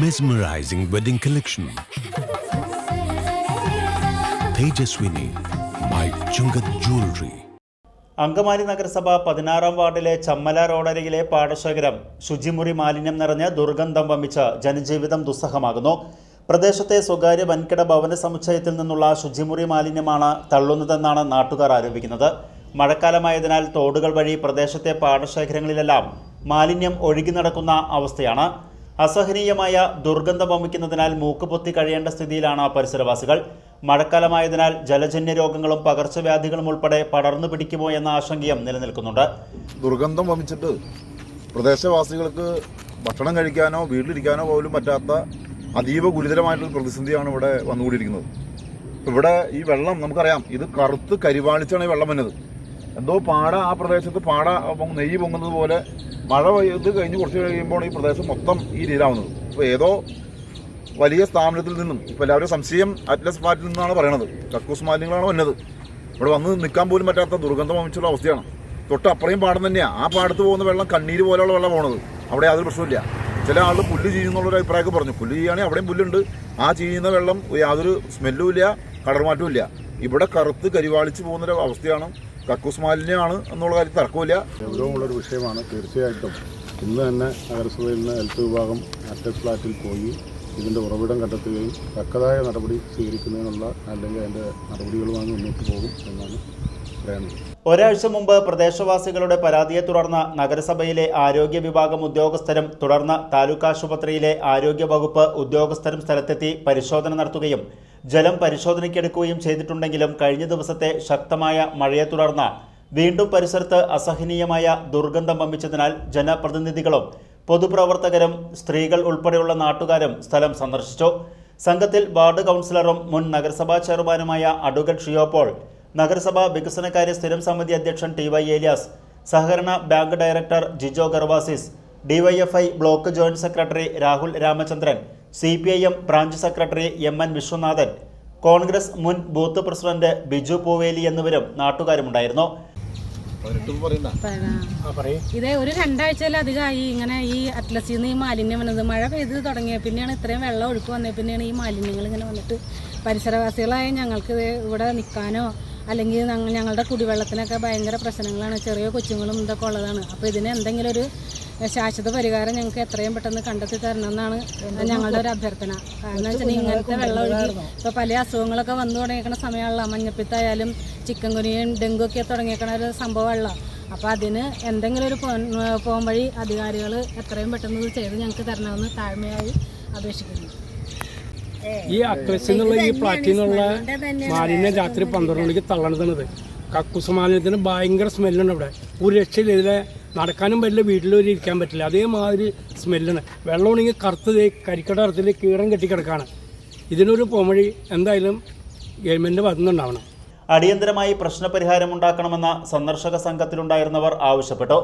Mesmerizing wedding collection. Tejaswini by Chungat Jewelry. Angamaly നഗരസഭ 16-ാം വാർഡിലെ ചമ്മല റോഡരികിലെ പാടശേഖരം ശുചിമുറി മാലിന്യം നിറഞ്ഞ് ദുർഗന്ധം വമിച്ച് ജനജീവിതം ദുസ്സഹമാകുന്നു. പ്രദേശത്തെ സ്വകാര്യ വൻകിട ഭവന സമുച്ചയത്തിൽ നിന്നുള്ള ശുചിമുറി മാലിന്യമാണ് തള്ളുന്നതെന്നാണ് നാട്ടുകാർ ആരോപിക്കുന്നത്. മഴക്കാലമായതിനാൽ തോടുകൾ വഴി പ്രദേശത്തെ പാടശേഖരങ്ങളിലെല്ലാം മാലിന്യം ഒഴുകി നടക്കുന്ന അവസ്ഥയാണ്. അസഹനീയമായ ദുർഗന്ധം വമിക്കുന്നതിനാൽ മൂക്കുപൊത്തി കഴിയേണ്ട സ്ഥിതിയിലാണ് പരിസരവാസികൾ. മഴക്കാലമായതിനാൽ ജലജന്യ രോഗങ്ങളും പകർച്ചവ്യാധികളും ഉൾപ്പെടെ പടർന്നു പിടിക്കുമോ എന്ന ആശങ്കയും നിലനിൽക്കുന്നുണ്ട്. ദുർഗന്ധം വമിച്ചിട്ട് പ്രദേശവാസികൾക്ക് ഭക്ഷണം കഴിക്കാനോ വീട്ടിലിരിക്കാനോ പോലും പറ്റാത്ത അതീവ ഗുരുതരമായിട്ടുള്ള പ്രതിസന്ധിയാണ് ഇവിടെ വന്നുകൂടിയിരിക്കുന്നത്. ഇവിടെ ഈ വെള്ളം നമുക്കറിയാം, ഇത് കറുത്ത് കരിവാളിച്ചാണ് ഈ വെള്ളം വന്നത്. എന്തോ പാട ആ പ്രദേശത്ത് പാട നെയ്യ് പൊങ്ങുന്നത് പോലെ മഴ പെയ്ത് കഴിഞ്ഞ് കുറച്ച് കഴിയുമ്പോൾ ഈ പ്രദേശം മൊത്തം ഈ രീതിയിലാവുന്നത്. ഇപ്പോൾ ഏതോ വലിയ സ്ഥാപനത്തിൽ നിന്നും ഇപ്പോൾ എല്ലാവരും സംശയം അറ്റ്ലസ് ഫ്ലാറ്റിൽ നിന്നാണ് പറയണത്. കക്കൂസ് മാലിന്യങ്ങളാണ് വന്നത്. ഇവിടെ വന്ന് നിൽക്കാൻ പോലും പറ്റാത്ത ദുർഗന്ധം വമിച്ചുള്ള അവസ്ഥയാണ്. തൊട്ട് അപ്പുറയും പാടം തന്നെയാണ്. ആ പാടത്ത് പോകുന്ന വെള്ളം കണ്ണീര് പോലെയുള്ള വെള്ളം പോകുന്നത്. അവിടെ യാതൊരു പ്രശ്നമില്ല. ചില ആളുകൾ പുല്ല് ചെയ്യുന്നുള്ളൊരു അഭിപ്രായമൊക്കെ പറഞ്ഞു. പുല്ല് ചെയ്യുകയാണെങ്കിൽ അവിടെയും പുല്ലുണ്ട്. ആ ചെയ്യുന്ന വെള്ളം യാതൊരു സ്മെല്ലും ഇല്ല, കളർമാറ്റവും ഇല്ല. ഇവിടെ കറുത്ത് കരിവാളിച്ച് പോകുന്നൊരു അവസ്ഥയാണ്. കക്കൂസ് മാലിന്യമാണ് എന്നുള്ള കാര്യം തർക്കമില്ല. ഗൗരവമുള്ളൊരു വിഷയമാണ്. തീർച്ചയായിട്ടും ഇന്ന് തന്നെ നഗരസഭയിൽ നിന്ന് ഹെൽത്ത് വിഭാഗം അറ്റസ് ഫ്ലാറ്റിൽ പോയി ഇതിൻ്റെ ഉറവിടം കണ്ടെത്തുകയും തക്കതായ നടപടി സ്വീകരിക്കുന്നതിനുള്ള അല്ലെങ്കിൽ അതിൻ്റെ നടപടികളുമായി മുന്നോട്ട് പോകും എന്നാണ് പറയുന്നത്. ഒരാഴ്ച മുമ്പ് പ്രദേശവാസികളുടെ പരാതിയെ തുടർന്ന് നഗരസഭയിലെ ആരോഗ്യ വിഭാഗം ഉദ്യോഗസ്ഥരും തുടർന്ന് താലൂക്ക് ആശുപത്രിയിലെ ആരോഗ്യ വകുപ്പ് ഉദ്യോഗസ്ഥരും സ്ഥലത്തെത്തി പരിശോധന നടത്തുകയും ജലം പരിശോധനയ്ക്കെടുക്കുകയും ചെയ്തിട്ടുണ്ടെങ്കിലും കഴിഞ്ഞ ദിവസത്തെ ശക്തമായ മഴയെ തുടർന്ന് വീണ്ടും പരിസരത്ത് അസഹനീയമായ ദുർഗന്ധം വമിച്ചതിനാൽ ജനപ്രതിനിധികളും പൊതുപ്രവർത്തകരും സ്ത്രീകൾ ഉൾപ്പെടെയുള്ള നാട്ടുകാരും സ്ഥലം സന്ദർശിച്ചു. സംഘത്തിൽ വാർഡ് കൗൺസിലറും മുൻ നഗരസഭാ ചെയർമാനുമായ അഡ്വക്കേറ്റ് ഷിയോപോൾ, നഗരസഭാ വികസനകാര്യ സ്ഥിരം സമിതി അധ്യക്ഷൻ ടി.വൈ. ഏലിയാസ്, സഹകരണ bank director Jijo Gervasis, DYFI block joint secretary Rahul Ramachandran, CPIM branch secretary M.N. Viswanathan, Congress മുൻ ബൂത്ത് പ്രസിഡന്റ് ബിജു പൂവേലി എന്നിവരും നാട്ടുകാരുമുണ്ടായിരുന്നു. ഇത് ഒരു 2 ആഴ്ചയിലധികമായി ഇങ്ങനെ ഈ അറ്റ്ലസിൽ നിന്ന് ഈ മാലിന്യം വന്നത്. മഴ പെയ്ത് തുടങ്ങിയ പിന്നെയാണ് ഇത്രയും വെള്ളം ഒഴുക്ക് വന്നത്. പിന്നെയാണ് ഈ മാലിന്യങ്ങൾ ഇങ്ങനെ വന്നിട്ട് പരിസരവാസികളായ ഞങ്ങൾക്ക് ഇവിടെ നിൽക്കാനോ അല്ലെങ്കിൽ ഞങ്ങളുടെ കുടിവെള്ളത്തിനൊക്കെ ഭയങ്കര പ്രശ്നങ്ങളാണ്. ചെറിയ കൊച്ചുങ്ങളും ഇതൊക്കെ ഉള്ളതാണ്. അപ്പോൾ ഇതിന് എന്തെങ്കിലും ഒരു ശാശ്വത പരിഹാരം ഞങ്ങൾക്ക് എത്രയും പെട്ടെന്ന് കണ്ടെത്തി തരണമെന്നാണ് ഞങ്ങളുടെ ഒരു അഭ്യർത്ഥന. കാരണം വെച്ചാൽ ഇങ്ങനത്തെ വെള്ളം ഒഴുകി ഇപ്പോൾ പല അസുഖങ്ങളൊക്കെ വന്നു തുടങ്ങിയേക്കണ സമയമുള്ള മഞ്ഞപ്പിത്തായാലും ചിക്കൻ ഗുനിയും ഡെങ്കു ഒക്കെ തുടങ്ങിയേക്കണ ഒരു സംഭവമുള്ള. അപ്പോൾ അതിന് എന്തെങ്കിലും ഒരു പോം വഴി അധികാരികൾ എത്രയും പെട്ടെന്ന് ചെയ്ത് ഞങ്ങൾക്ക് തരണമെന്ന് താഴ്മയായി അപേക്ഷിക്കുന്നു. ഈ അക്ലസിൽ നിന്നുള്ള ഈ ഫ്ലാറ്റിൽ നിന്നുള്ള മാലിന്യം രാത്രി 12 മണിക്ക് തള്ളണത്. കക്കൂസ് മാലിന്യത്തിന് ഭയങ്കര സ്മെല്ലുണ്ട്. ഇവിടെ ഒരു രക്ഷയില്ല. ഇതിലെ നടക്കാനും പറ്റില്ല, വീട്ടിലൊരു ഇരിക്കാൻ പറ്റില്ല. അതേമാതിരി സ്മെല്ലാണ്. വെള്ളം ഉണ്ടെങ്കിൽ കറുത്തത് കരിക്കട്ട അർത്ഥത്തിൽ കീടം കെട്ടിക്കിടക്കാണ്. ഇതിനൊരു പോംവഴി എന്തായാലും ഗവൺമെൻറ് ഭാഗത്തുനിന്നുണ്ടാവണം. അടിയന്തരമായി പ്രശ്നപരിഹാരം ഉണ്ടാക്കണമെന്ന സന്ദർശക സംഘത്തിലുണ്ടായിരുന്നവർ ആവശ്യപ്പെട്ടു.